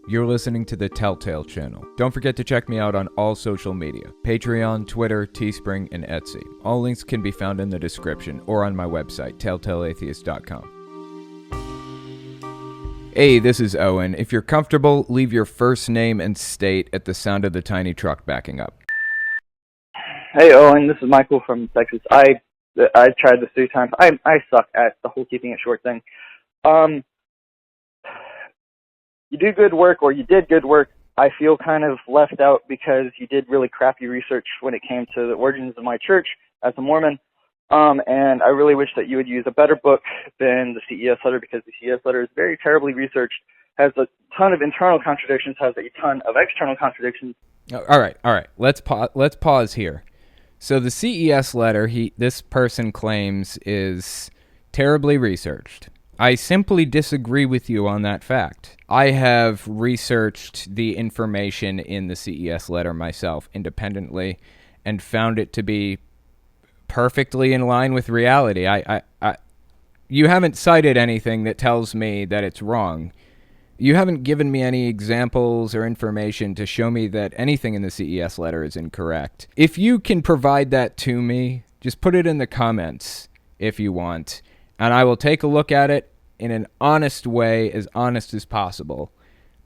You're listening to the Telltale channel. Don't forget to check me out on all social media: Patreon, Twitter, Teespring, and Etsy. All links can be found in the description or on my website, telltaleatheist.com. Hey, this is Owen. If you're comfortable, leave your first name and state at the sound of the tiny truck backing up. Hey Owen, this is Michael from Texas. I tried this 3 times. I suck at the whole keeping it short thing. You do good work, or you did good work. I feel kind of left out because you did really crappy research when it came to the origins of my church as a Mormon. And I really wish that you would use a better book than the CES Letter, because the CES Letter is very terribly researched, has a ton of internal contradictions, has a ton of external contradictions. All right. Let's pause here. So the CES Letter, this person claims, is terribly researched. I simply disagree with you on that fact. I have researched the information in the CES Letter myself independently and found it to be perfectly in line with reality. You haven't cited anything that tells me that it's wrong. You haven't given me any examples or information to show me that anything in the CES Letter is incorrect. If you can provide that to me, just put it in the comments if you want, and I will take a look at it in an honest way, as honest as possible.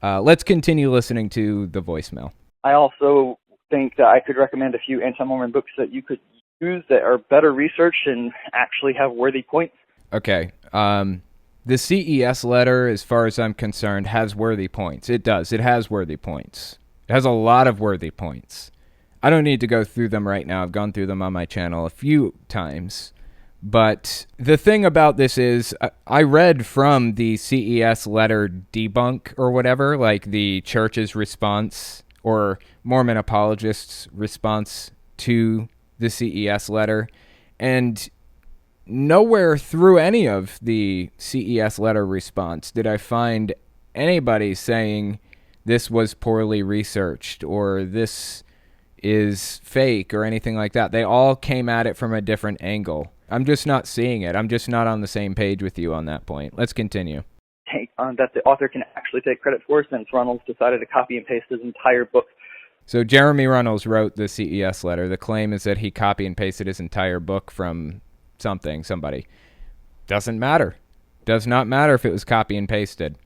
Let's continue listening to the voicemail. I also think that I could recommend a few anti-Mormon books that you could use that are better researched and actually have worthy points. Okay. The CES Letter, as far as I'm concerned, has worthy points. It does. It has worthy points. It has a lot of worthy points. I don't need to go through them right now. I've gone through them on my channel a few times. But the thing about this is, I read from the CES Letter debunk or whatever, like the church's response or Mormon apologists' response to the CES Letter, and nowhere through any of the CES Letter response did I find anybody saying this was poorly researched or this is fake or anything like that. They all came at it from a different angle. I'm just not seeing it. I'm just not on the same page with you on that point. Let's continue. That the author can actually take credit for, since Runnels decided to copy and paste his entire book. So Jeremy Runnels wrote the CES Letter. The claim is that he copy and pasted his entire book from somebody. Doesn't matter. Does not matter if it was copy and pasted.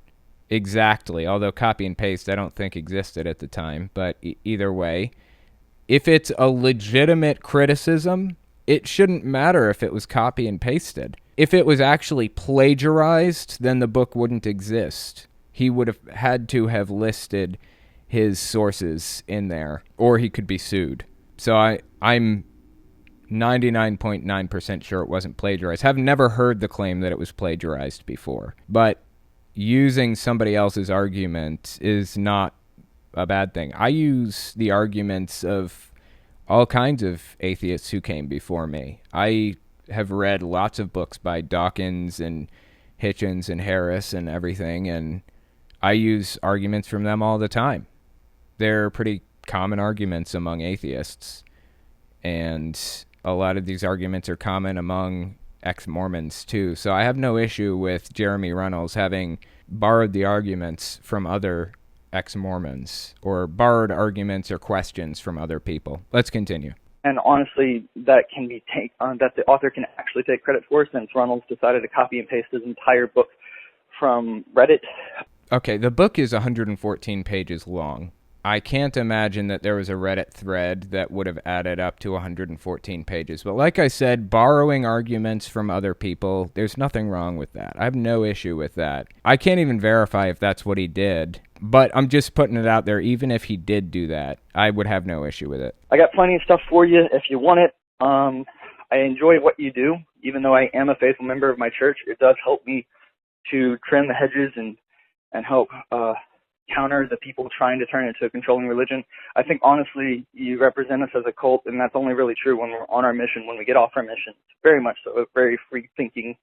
Exactly. Although copy and paste I don't think existed at the time. But either way, if it's a legitimate criticism, it shouldn't matter if it was copy and pasted. If it was actually plagiarized, then the book wouldn't exist. He would have had to have listed his sources in there, or he could be sued. So I'm 99.9% sure it wasn't plagiarized. I've never heard the claim that it was plagiarized before. But using somebody else's argument is not a bad thing. I use the arguments of all kinds of atheists who came before me. I have read lots of books by Dawkins and Hitchens and Harris and everything, and I use arguments from them all the time. They're pretty common arguments among atheists, and a lot of these arguments are common among ex-Mormons too. So I have no issue with Jeremy Runnels having borrowed the arguments from other ex-Mormons, or borrowed arguments or questions from other people. Let's continue. And honestly, that can be that the author can actually take credit for, since Runnels decided to copy and paste his entire book from Reddit. Okay, the book is 114 pages long. I can't imagine that there was a Reddit thread that would have added up to 114 pages. But like I said, borrowing arguments from other people, there's nothing wrong with that. I have no issue with that. I can't even verify if that's what he did, but I'm just putting it out there. Even if he did do that, I would have no issue with it. I got plenty of stuff for you if you want it. I enjoy what you do. Even though I am a faithful member of my church, it does help me to trim the hedges and help counter the people trying to turn it into a controlling religion. I think, honestly, you represent us as a cult, and that's only really true when we're on our mission. When we get off our mission, it's very much so a very free-thinking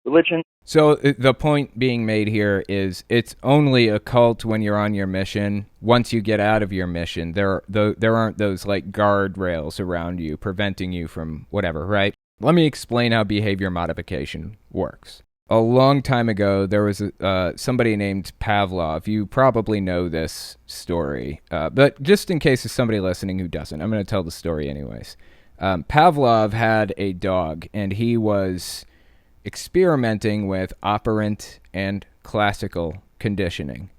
religion. So the point being made here is it's only a cult when you're on your mission. Once you get out of your mission, there aren't those like guardrails around you preventing you from whatever, right? Let me explain how behavior modification works. A long time ago, there was somebody named Pavlov. You probably know this story, but just in case there's somebody listening who doesn't, I'm going to tell the story anyways. Pavlov had a dog, and he was experimenting with operant and classical conditioning.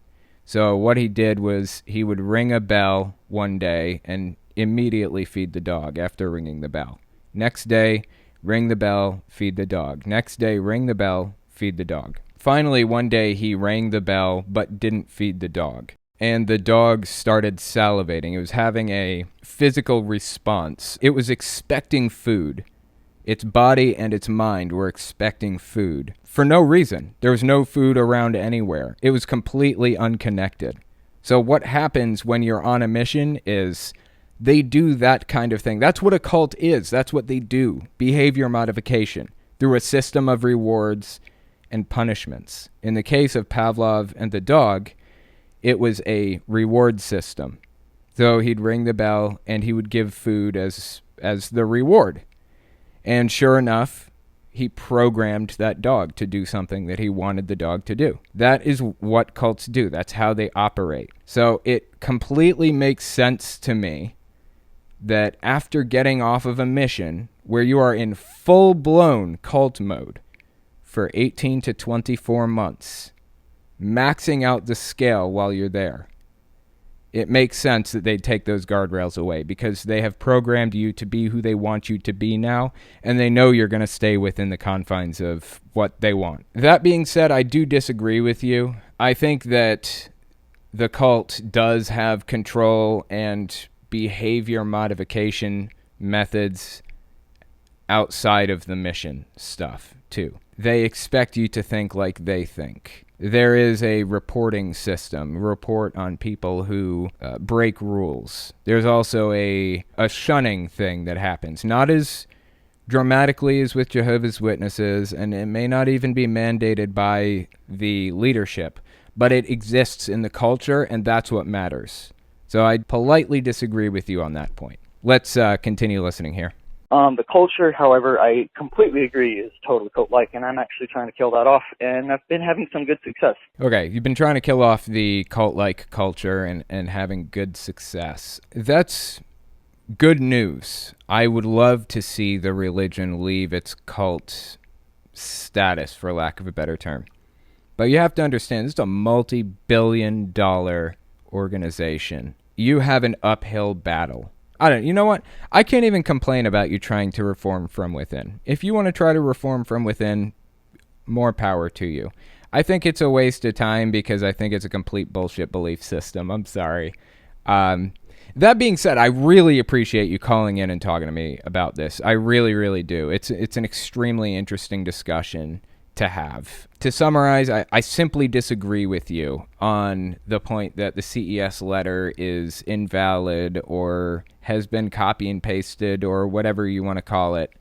So what he did was he would ring a bell one day and immediately feed the dog after ringing the bell. Next day, ring the bell, feed the dog. Next day, ring the bell, feed the dog. Finally, one day he rang the bell but didn't feed the dog. And the dog started salivating. It was having a physical response. It was expecting food. Its body and its mind were expecting food for no reason. There was no food around anywhere. It was completely unconnected. So what happens when you're on a mission is they do that kind of thing. That's what a cult is. That's what they do. Behavior modification through a system of rewards and punishments. In the case of Pavlov and the dog, it was a reward system. So he'd ring the bell and he would give food as the reward. And sure enough, he programmed that dog to do something that he wanted the dog to do. That is what cults do. That's how they operate. So it completely makes sense to me that after getting off of a mission where you are in full-blown cult mode for 18 to 24 months, maxing out the scale while you're there, it makes sense that they'd take those guardrails away because they have programmed you to be who they want you to be now, and they know you're going to stay within the confines of what they want. That being said, I do disagree with you. I think that the cult does have control and behavior modification methods outside of the mission stuff, too. They expect you to think like they think. There is a reporting system, report on people who break rules. There's also a shunning thing that happens. Not as dramatically as with Jehovah's Witnesses, and it may not even be mandated by the leadership, but it exists in the culture, and that's what matters. So I politely disagree with you on that point. Let's continue listening here. The culture, however, I completely agree is totally cult-like, and I'm actually trying to kill that off, and I've been having some good success. Okay, you've been trying to kill off the cult-like culture and having good success. That's good news. I would love to see the religion leave its cult status, for lack of a better term. But you have to understand, this is a multi-billion-dollar organization. You have an uphill battle. You know what? I can't even complain about you trying to reform from within. If you want to try to reform from within, more power to you. I think it's a waste of time because I think it's a complete bullshit belief system. I'm sorry. That being said, I really appreciate you calling in and talking to me about this. I really, really do. It's an extremely interesting discussion to have. To summarize, I simply disagree with you on the point that the CES letter is invalid or has been copy and pasted or whatever you want to call it.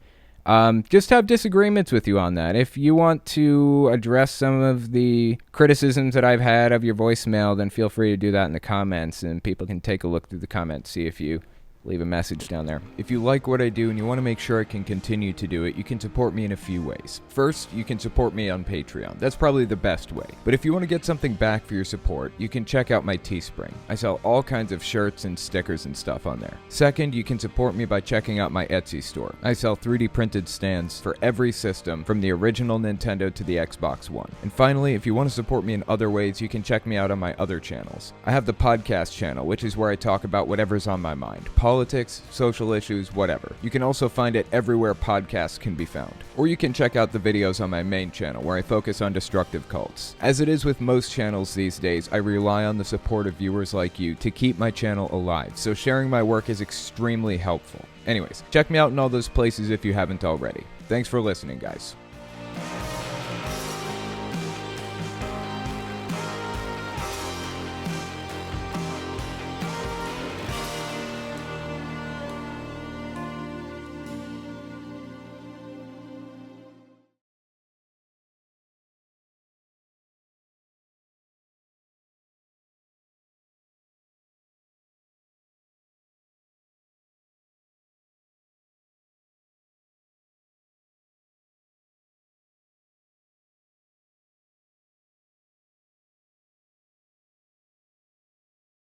Just have disagreements with you on that. If you want to address some of the criticisms that I've had of your voicemail, then feel free to do that in the comments, and people can take a look through the comments, see if you leave a message down there. If you like what I do and you want to make sure I can continue to do it, you can support me in a few ways. First, you can support me on Patreon. That's probably the best way. But if you want to get something back for your support, you can check out my Teespring. I sell all kinds of shirts and stickers and stuff on there. Second, you can support me by checking out my Etsy store. I sell 3D printed stands for every system, from the original Nintendo to the Xbox One. And finally, if you want to support me in other ways, you can check me out on my other channels. I have the podcast channel, which is where I talk about whatever's on my mind. Politics, social issues, whatever. You can also find it everywhere podcasts can be found. Or you can check out the videos on my main channel where I focus on destructive cults. As it is with most channels these days, I rely on the support of viewers like you to keep my channel alive, so sharing my work is extremely helpful. Anyways, check me out in all those places if you haven't already. Thanks for listening, guys.